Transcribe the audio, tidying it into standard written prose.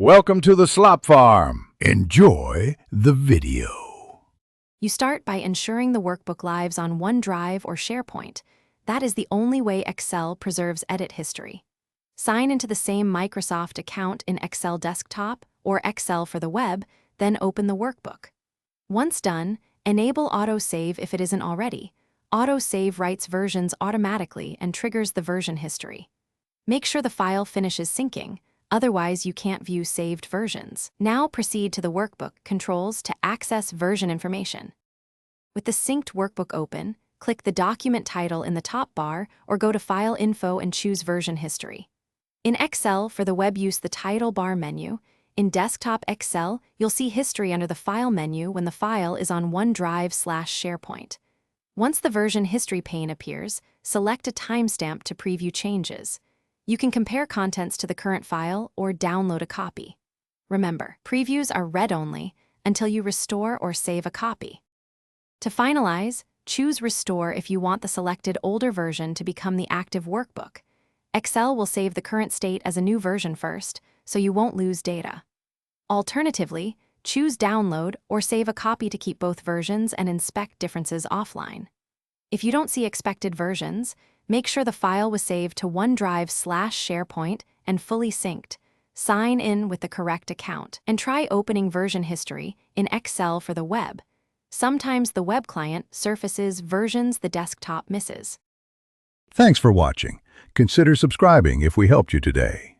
Welcome to the Slop Farm. Enjoy the video. You start by ensuring the workbook lives on OneDrive or SharePoint. That is the only way Excel preserves edit history. Sign into the same Microsoft account in Excel Desktop or Excel for the web, then open the workbook. Once done, enable autosave if it isn't already. Autosave writes versions automatically and triggers the version history. Make sure the file finishes syncing, otherwise you can't view saved versions. Now proceed to the workbook controls to access version information. With the synced workbook open, click the document title in the top bar or go to File Info and choose Version History. In Excel for the web, use the title bar menu. In Desktop Excel, you'll see History under the File menu when the file is on OneDrive/SharePoint. Once the version history pane appears, select a timestamp to preview changes. You can compare contents to the current file or download a copy. Remember, previews are read-only until you restore or save a copy. To finalize, choose Restore if you want the selected older version to become the active workbook. Excel will save the current state as a new version first, so you won't lose data. Alternatively, choose Download or save a copy to keep both versions and inspect differences offline. If you don't see expected versions, make sure the file was saved to OneDrive/SharePoint and fully synced. Sign in with the correct account and try opening version history in Excel for the web. Sometimes the web client surfaces versions the desktop misses. Thanks for watching. Consider subscribing if we helped you today.